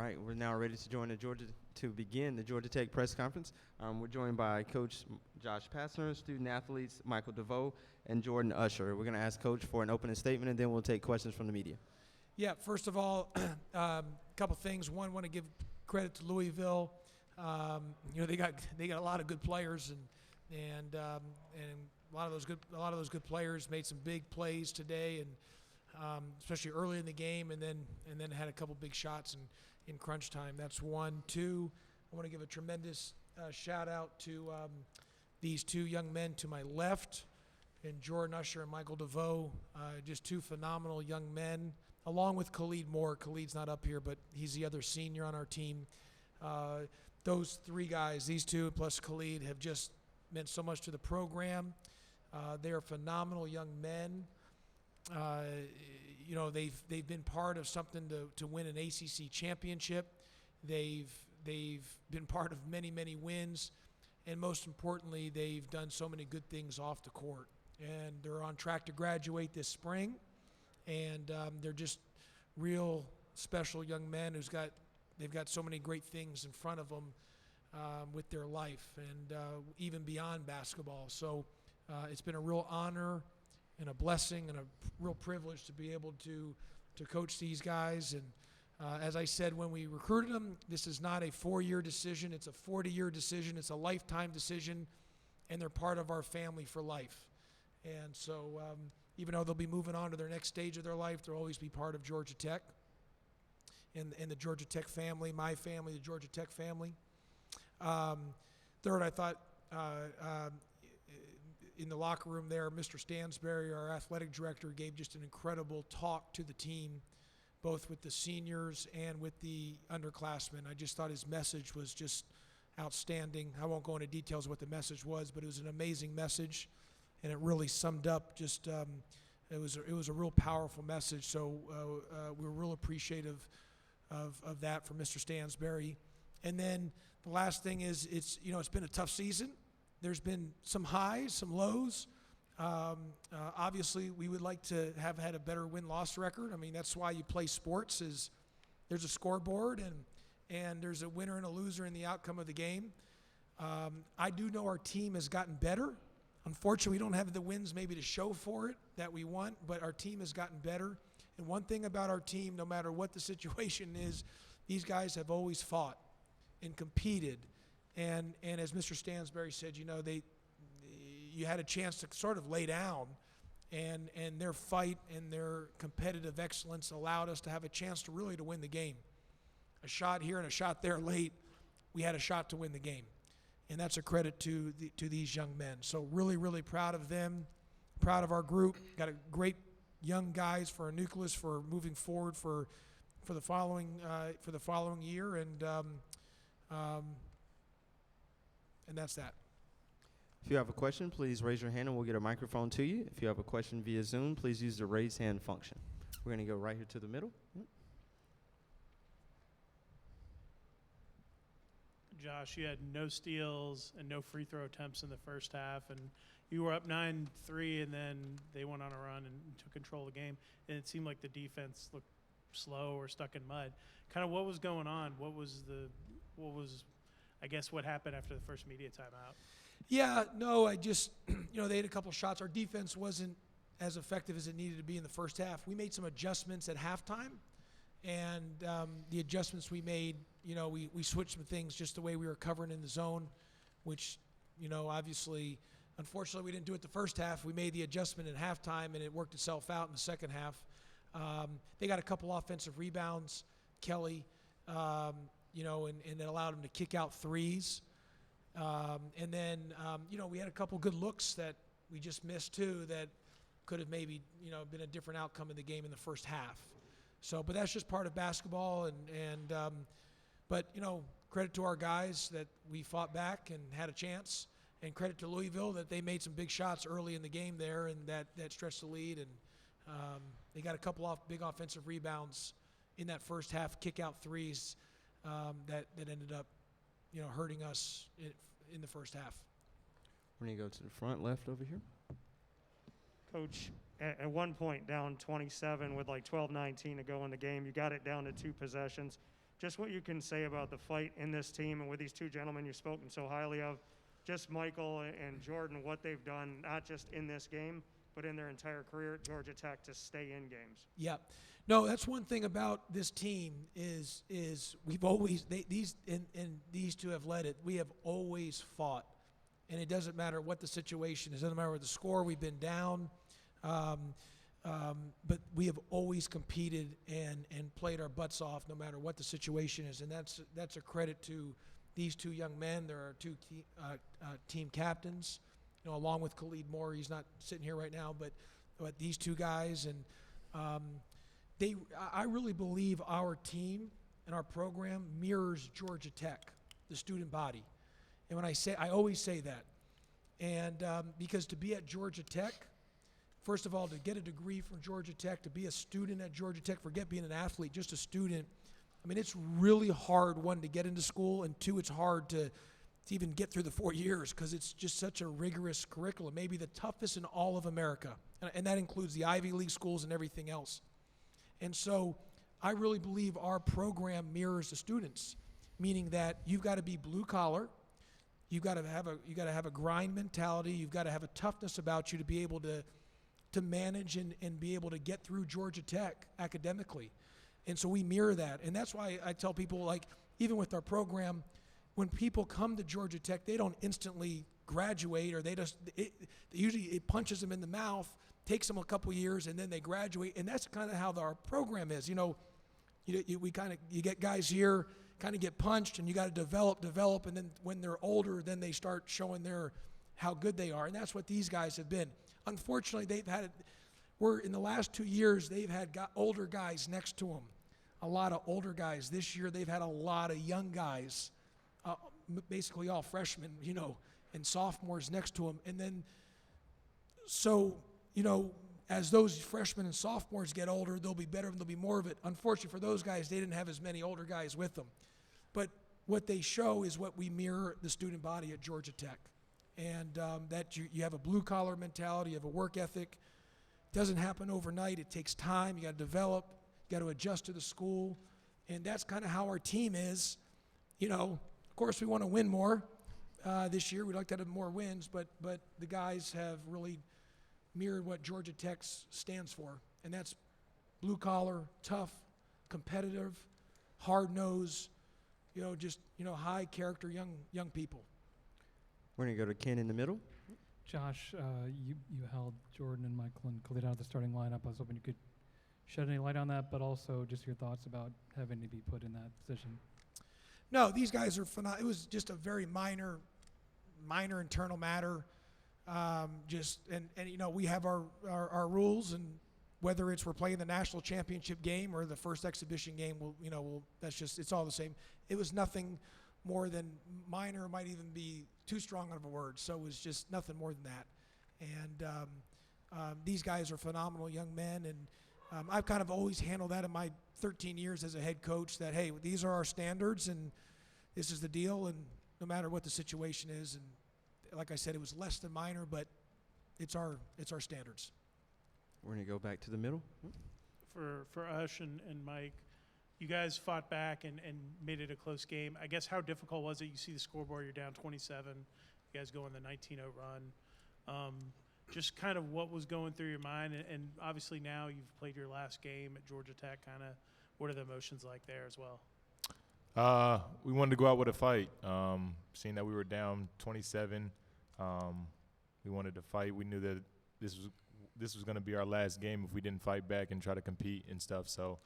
right, we're now ready to begin the Georgia Tech press conference. We're joined by Coach Josh Pastner, student athletes Michael Devoe, and Jordan Usher. We're going to ask Coach for an opening statement, and then we'll take questions from the media. Yeah, first of all, a couple things. One, want to give credit to Louisville. They got a lot of good players, and a lot of those good players made some big plays today, and especially early in the game, and then had a couple big shots in crunch time. That's one. Two, I want to give a tremendous shout out to these two young men to my left, and Jordan Usher and Michael Devoe, just two phenomenal young men, along with Khalid Moore. Khalid's not up here, but he's the other senior on our team. Those three guys, these two plus Khalid, have just meant so much to the program. They are phenomenal young men. They've been part of something to win an ACC championship. They've been part of many wins, and most importantly, they've done so many good things off the court. And they're on track to graduate this spring, and they're just real special young men they've got so many great things in front of them with their life, and even beyond basketball. So it's been a real honor and a blessing and a real privilege to be able to coach these guys. And as I said when we recruited them, this is not a 4-year decision. It's a 40-year decision. It's a lifetime decision, and they're part of our family for life. And so even though they'll be moving on to their next stage of their life, they'll always be part of Georgia Tech and the Georgia Tech family, my family, the Georgia Tech family. Third, I thought in the locker room there, Mr. Stansberry, our athletic director, gave just an incredible talk to the team, both with the seniors and with the underclassmen. I just thought his message was just outstanding. I won't go into details of what the message was, but it was an amazing message, and it really summed up just it was a real powerful message. So we're real appreciative of that from Mr. Stansberry. And then the last thing is it's been a tough season. There's been some highs, some lows. Obviously, we would like to have had a better win-loss record. I mean, that's why you play sports, is there's a scoreboard and there's a winner and a loser in the outcome of the game. I do know our team has gotten better. Unfortunately, we don't have the wins maybe to show for it that we want, but our team has gotten better. And one thing about our team, no matter what the situation is, these guys have always fought and competed. And as Mr. Stansberry said, you had a chance to sort of lay down, and their fight and their competitive excellence allowed us to have a chance to really win the game. A shot here and a shot there late, we had a shot to win the game. And that's a credit to these young men. So really proud of them, proud of our group. Got a great young guys for our nucleus for moving forward for the following year, and that's that. If you have a question, please raise your hand and we'll get a microphone to you. If you have a question via Zoom, please use the raise hand function. We're going to go right here to the middle. Josh, you had no steals and no free throw attempts in the first half, and you were up 9-3, and then they went on a run and took control of the game, and it seemed like the defense looked slow or stuck in mud. Kind of what was going on? What was what happened after the first media timeout? Yeah, no, I just, they had a couple shots. Our defense wasn't as effective as it needed to be in the first half. We made some adjustments at halftime, and the adjustments we made, we switched some things just the way we were covering in the zone, which, obviously, unfortunately, we didn't do it the first half. We made the adjustment at halftime, and it worked itself out in the second half. They got a couple offensive rebounds, Kelly, and that allowed them to kick out threes. And then, we had a couple good looks that we just missed too that could have maybe, been a different outcome of the game in the first half. So, but that's just part of basketball, but credit to our guys that we fought back and had a chance, and credit to Louisville that they made some big shots early in the game there, and that stretched the lead, and they got a couple big offensive rebounds in that first half, kick out threes that ended up, hurting us in the first half. We're going to go to the front left over here. Coach, at one point down 27 with like 12-19 to go in the game. You got it down to 2 possessions. just what you can say about the fight in this team and with these two gentlemen you've spoken so highly of, just Michael and Jordan, what they've done, not just in this game, but in their entire career at Georgia Tech to stay in games. Yeah. No, that's one thing about this team is we've always these two have led it. We have always fought, and it doesn't matter what the situation is. It doesn't matter what the score. We've been down, but we have always competed and played our butts off no matter what the situation is, and that's a credit to these two young men. There are two team captains, along with Khalid Moore. He's not sitting here right now, but these two guys and. I really believe our team and our program mirrors Georgia Tech, the student body. And I always say that. And because to be at Georgia Tech, first of all, to get a degree from Georgia Tech, to be a student at Georgia Tech, forget being an athlete, just a student. I mean, it's really hard, one, to get into school, and two, it's hard to even get through the 4 years because it's just such a rigorous curriculum, maybe the toughest in all of America. And that includes the Ivy League schools and everything else. And so I really believe our program mirrors the students, meaning that you've got to be blue collar, you've got to have a grind mentality, you've got to have a toughness about you to be able to manage and be able to get through Georgia Tech academically. And so we mirror that. And that's why I tell people, like, even with our program, when people come to Georgia Tech, they don't instantly graduate, or usually it punches them in the mouth, takes them a couple years, and then they graduate. And that's kind of how our program is. You get guys here, kind of get punched, and you got to develop, and then when they're older, then they start showing how good they are. And that's what these guys have been. Unfortunately, in the last 2 years, they've had older guys next to them, a lot of older guys. This year, they've had a lot of young guys, basically all freshmen, and sophomores next to them. And then, as those freshmen and sophomores get older, they'll be better and there'll be more of it. Unfortunately for those guys, they didn't have as many older guys with them. But what they show is what we mirror the student body at Georgia Tech. And that you have a blue-collar mentality, you have a work ethic. It doesn't happen overnight. It takes time. You got to develop. You got to adjust to the school. And that's kind of how our team is. Of course, we want to win more this year. We'd like to have more wins, but the guys have really mirrored what Georgia Tech stands for, and that's blue-collar, tough, competitive, hard-nosed, high-character young people. We're going to go to Ken in the middle. Josh, you held Jordan and Michael and Khalid out of the starting lineup. I was hoping you could shed any light on that, but also just your thoughts about having to be put in that position. No, these guys are phenomenal. It was just a very minor internal matter. We have our rules, and whether we're playing the national championship game or the first exhibition game, it's all the same. It was nothing more than minor, might even be too strong of a word. So it was just nothing more than that. And these guys are phenomenal young men, and I've kind of always handled that in my 13 years as a head coach, that, hey, these are our standards and this is the deal, and no matter what the situation is. And like I said, it was less than minor, but it's our standards. We're going to go back to the middle. For Ush and Mike, you guys fought back and made it a close game. I guess how difficult was it? You see the scoreboard, you're down 27. You guys go on the 19-0 run. Just kind of what was going through your mind, and obviously now you've played your last game at Georgia Tech. Kind of what are the emotions like there as well? We wanted to go out with a fight. Seeing that we were down 27, we wanted to fight. We knew that this was going to be our last game if we didn't fight back and try to compete and stuff. So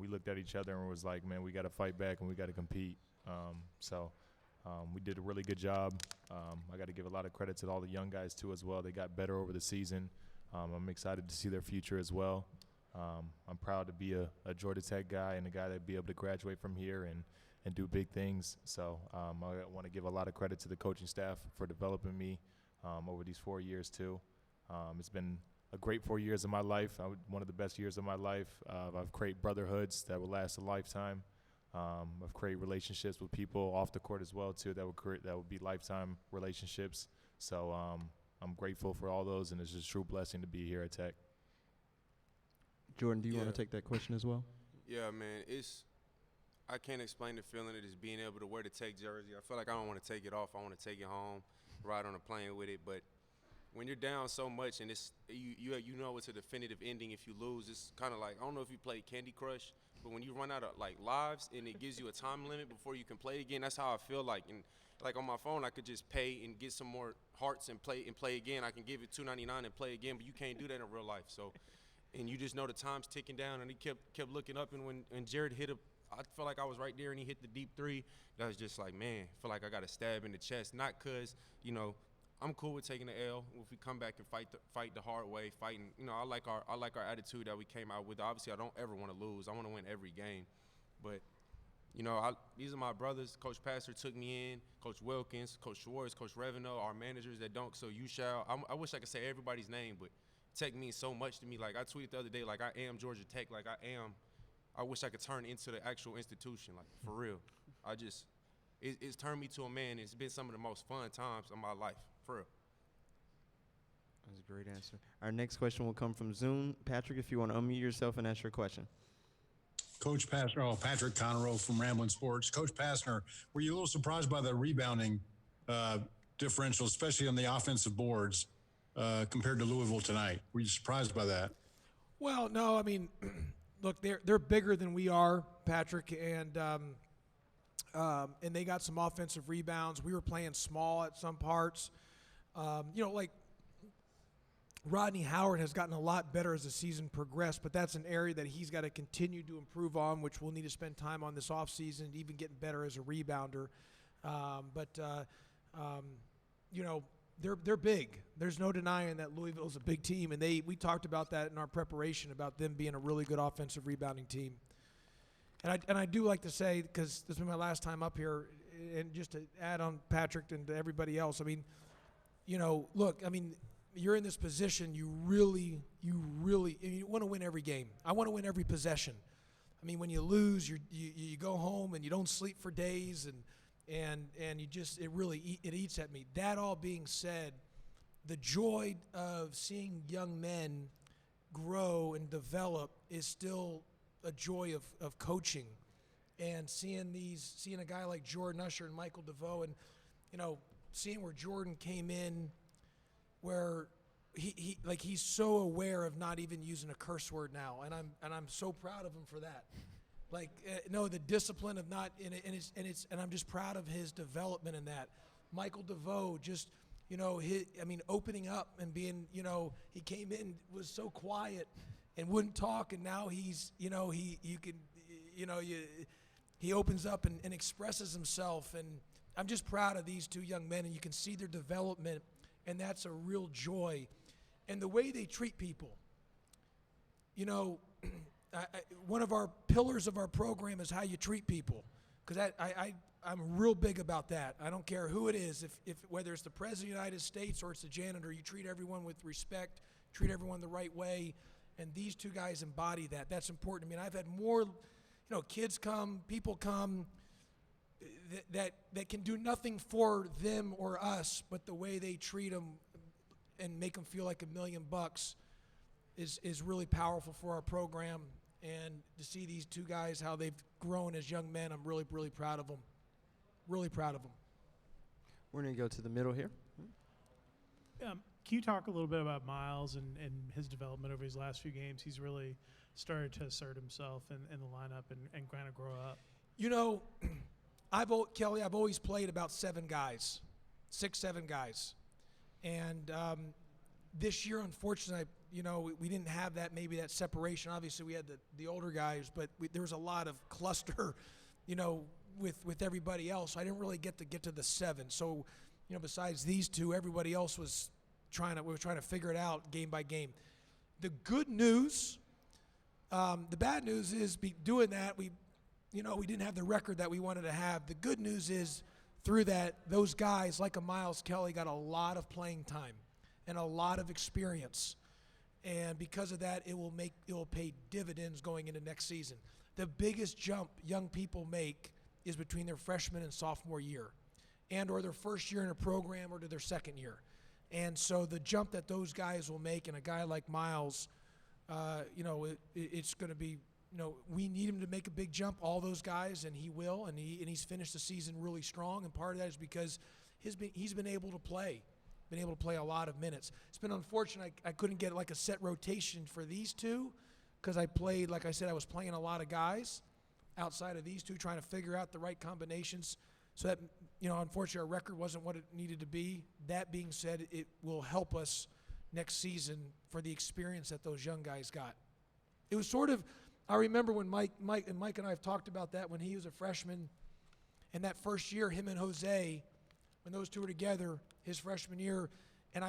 we looked at each other and was like, man, we got to fight back and we got to compete. We did a really good job. I got to give a lot of credit to all the young guys too as well. They got better over the season. I'm excited to see their future as well. I'm proud to be a Georgia Tech guy and a guy that be able to graduate from here and do big things. So I want to give a lot of credit to the coaching staff for developing me over these 4 years too. It's been a great 4 years of my life, one of the best years of my life. I've created brotherhoods that will last a lifetime. I've created relationships with people off the court as well too that will be lifetime relationships. So I'm grateful for all those, and it's just a true blessing to be here at Tech. Jordan, do you want to take that question as well? Yeah, man. I can't explain the feeling of just being able to wear the Tech jersey. I feel like I don't want to take it off. I want to take it home, ride on a plane with it. But when you're down so much and it's you know it's a definitive ending if you lose, it's kind of like, I don't know if you play Candy Crush, but when you run out of like lives and it gives you a time limit before you can play again, that's how I feel like. And like on my phone, I could just pay and get some more hearts and play again. I can give it $2.99 and play again, but you can't do that in real life. So, and you just know the time's ticking down. And he kept looking up, and when Jared hit I felt like I was right there, and he hit the deep three. That was just like, man, I feel like I got a stab in the chest. Not because, you know, I'm cool with taking the L. If we come back and fight the hard way, fighting, you know, I like our attitude that we came out with. Obviously, I don't ever want to lose. I want to win every game. But, you know, these are my brothers. Coach Pastner took me in. Coach Wilkins, Coach Schwartz, Coach Revino, our managers that don't. So you shall. I wish I could say everybody's name, but Tech means so much to me. Like I tweeted the other day, like I am Georgia Tech. Like I wish I could turn into the actual institution. Like for real. It's turned me to a man. It's been some of the most fun times of my life. For real. That was a great answer. Our next question will come from Zoom. Patrick, if you want to unmute yourself and ask your question. Coach Pastner, Patrick Conroe from Ramblin' Sports. Coach Pastner, were you a little surprised by the rebounding differential, especially on the offensive boards, compared to Louisville tonight? Were you surprised by that? Well, no, I mean, look, they're bigger than we are, Patrick, and they got some offensive rebounds. We were playing small at some parts. You know, like Rodney Howard has gotten a lot better as the season progressed, but that's an area that he's got to continue to improve on, which we'll need to spend time on this offseason, even getting better as a rebounder. You know, they're big. There's no denying that Louisville's a big team, and we talked about that in our preparation about them being a really good offensive rebounding team. And I do like to say, because this is my last time up here, and just to add on Patrick and to everybody else, I mean, you know, look, I mean, you're in this position, you really want to win every game. I want to win every possession. I mean, when you lose, you go home and you don't sleep for days, and you just, it eats at me. That all being said, the joy of seeing young men grow and develop is still a joy of coaching, and seeing a guy like Jordan Usher and Michael Devoe, and you know, seeing where Jordan came in, where he's so aware of not even using a curse word now, and I'm so proud of him for that. Like no, the discipline of not, and I'm just proud of his development in that. Michael Devoe, just, you know, opening up and being, you know, he came in, was so quiet and wouldn't talk, and now he's, you know, he opens up and expresses himself, and I'm just proud of these two young men, and you can see their development, and that's a real joy. And the way they treat people, you know, one of our pillars of our program is how you treat people, because I'm real big about that. I don't care who it is, if whether it's the President of the United States or it's the janitor, you treat everyone with respect, treat everyone the right way, and these two guys embody that. That's important to me. And I've had more, you know, kids come, people come, that can do nothing for them or us, but the way they treat them and make them feel like $1 million is really powerful for our program. And to see these two guys, how they've grown as young men, I'm really, really proud of them. Really proud of them. We're going to go to the middle here. Can you talk a little bit about Miles and his development over his last few games? He's really started to assert himself in the lineup and kind of grow up. You know, Kelly, I've always played about 7 guys, 6-7 guys. And this year, unfortunately, you know, we didn't have maybe that separation. Obviously, we had the older guys, but there was a lot of cluster, you know, with everybody else. I didn't really get to the 7. So, you know, besides these two, everybody else was we were trying to figure it out game by game. The good news, the bad news is doing that, we didn't have the record that we wanted to have. The good news is through that, those guys like a Miles Kelly got a lot of playing time and a lot of experience. And because of that, it will pay dividends going into next season. The biggest jump young people make is between their freshman and sophomore year, or their first year in a program or to their second year. And so the jump that those guys will make, and a guy like Miles, you know, it's going to be we need him to make a big jump, all those guys, and he will, and he's finished the season really strong, and part of that is because he's been able to play a lot of minutes. It's been unfortunate I couldn't get like a set rotation for these two because I played, like I said, I was playing a lot of guys outside of these two, trying to figure out the right combinations. So that, unfortunately our record wasn't what it needed to be. That being said, it will help us next season for the experience that those young guys got. It was sort of, I remember when Mike and I have talked about that when he was a freshman, and that first year, him and Jose, when those two were together, his freshman year, and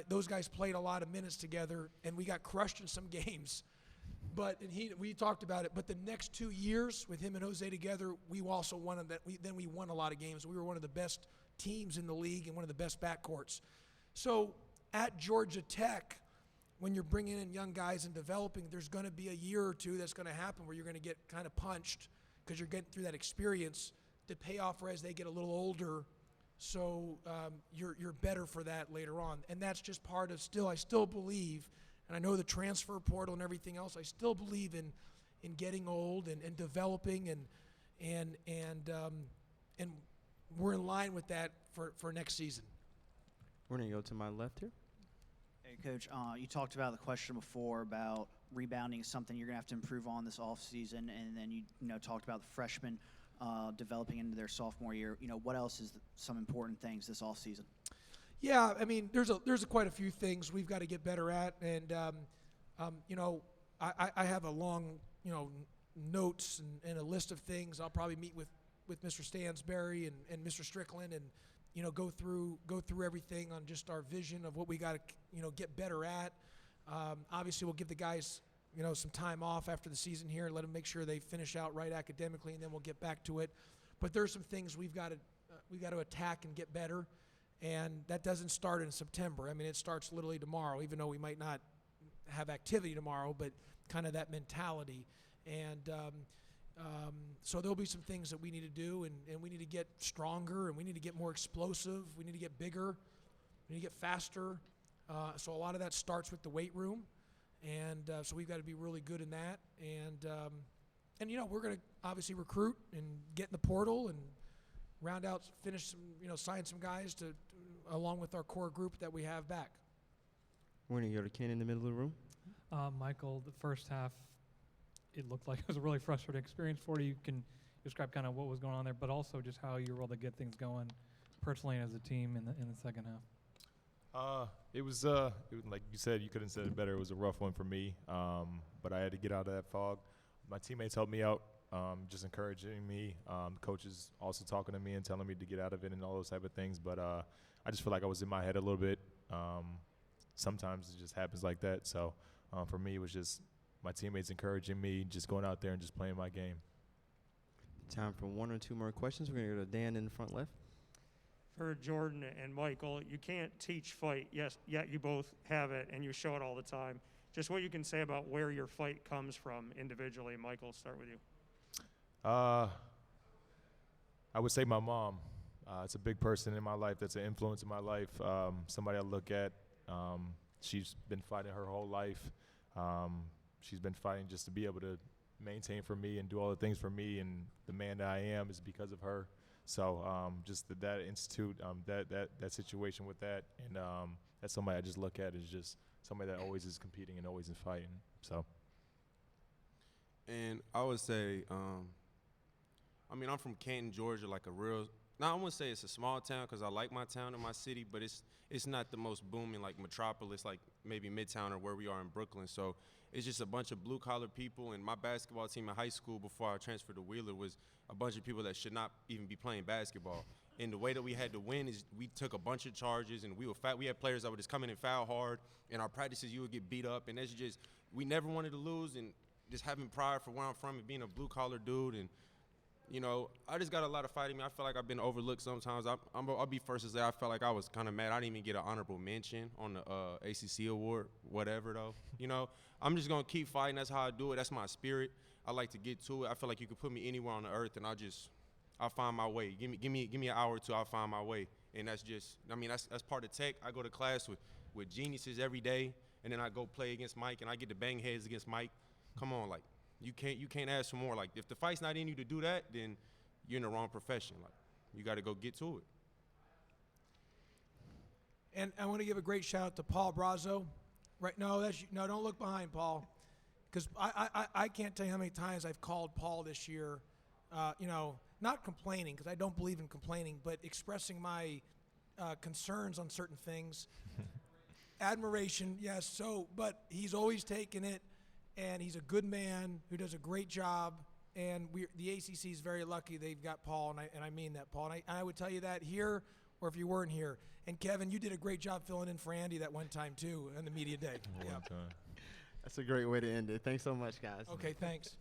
those guys played a lot of minutes together, and we got crushed in some games. We talked about it. But the next 2 years with him and Jose together, we also won that. We won a lot of games. We were one of the best teams in the league and one of the best backcourts. So at Georgia Tech, when you're bringing in young guys and developing, there's going to be a year or two that's going to happen where you're going to get kind of punched because you're getting through that experience to pay off as they get a little older. So you're better for that later on. And that's just part of I still believe, and I know the transfer portal and everything else, I still believe in getting old and developing and we're in line with that for next season. We're going to go to my left here. Hey, Coach, you talked about the question before about rebounding is something you're going to have to improve on this offseason, and then you talked about the freshmen developing into their sophomore year. What else is some important things this offseason? Yeah, I mean, there's quite a few things we've got to get better at, and I have a long notes and a list of things. I'll probably meet with Mr. Stansberry and Mr. Strickland and go through everything on just our vision of what we got to get better at. Obviously, we'll give the guys some time off after the season here and let them make sure they finish out right academically, and then we'll get back to it. But there's some things we've got to attack and get better, and that doesn't start in September. I mean, it starts literally tomorrow, even though we might not have activity tomorrow, but kind of that mentality. And so there'll be some things that we need to do, and we need to get stronger, and we need to get more explosive. We need to get bigger. We need to get faster. So a lot of that starts with the weight room, and so we've got to be really good in that. And we're going to obviously recruit and get in the portal and round out, finish some, sign some guys to along with our core group that we have back. We're going to go to Ken in the middle of the room. Michael, the first half, it looked like it was a really frustrating experience for you. You can describe kind of what was going on there, but also just how you were able to get things going personally and as a team in the second half. It was like you said, you couldn't have said it better. It was a rough one for me, but I had to get out of that fog. My teammates helped me out, just encouraging me. Coaches also talking to me and telling me to get out of it and all those type of things. But I just feel like I was in my head a little bit. Sometimes it just happens like that. So for me, it was just my teammates encouraging me, just going out there and just playing my game. Time for one or two more questions. We're going to go to Dan in the front left. For Jordan and Michael, you can't teach fight, yes, yet you both have it, and you show it all the time. Just what you can say about where your fight comes from individually. Michael, start with you. I would say my mom. It's a big person in my life that's an influence in my life, somebody I look at. She's been fighting her whole life. She's been fighting just to be able to maintain for me and do all the things for me, and the man that I am is because of her. So just that institute, that situation with that, and that's somebody I just look at as just somebody that always is competing and always is fighting. So. And I would say, I'm from Canton, Georgia, like a real. Now I wouldn't say it's a small town because I like my town and my city, but it's not the most booming like metropolis like maybe Midtown or where we are in Brooklyn. So it's just a bunch of blue collar people. And my basketball team in high school before I transferred to Wheeler was a bunch of people that should not even be playing basketball. And the way that we had to win is we took a bunch of charges, and we had players that would just come in and foul hard. In our practices, you would get beat up, and that's just we never wanted to lose. And just having pride for where I'm from and being a blue collar dude, and I just got a lot of fight in me. I feel like I've been overlooked sometimes. I'll be first to say I felt like I was kind of mad. I didn't even get an honorable mention on the ACC award, whatever though. I'm just gonna keep fighting. That's how I do it. That's my spirit. I like to get to it. I feel like you could put me anywhere on the earth, and I'll find my way. Give me an hour or two. I'll find my way. And that's just, that's part of Tech. I go to class with geniuses every day, and then I go play against Mike, and I get to bang heads against Mike. Come on, like You can't ask for more. Like, if the fight's not in you to do that, then you're in the wrong profession. Like, you got to go get to it. And I want to give a great shout out to Paul Brazo. Right? No, don't look behind, Paul, because I can't tell you how many times I've called Paul this year. Not complaining, because I don't believe in complaining, but expressing my concerns on certain things. Admiration, yes. But he's always taken it, and he's a good man who does a great job. And the ACC is very lucky they've got Paul, and I mean that, Paul. And I would tell you that here, or if you weren't here. And Kevin, you did a great job filling in for Andy that one time too, on the media day. One time. That's a great way to end it. Thanks so much, guys. Okay, thanks.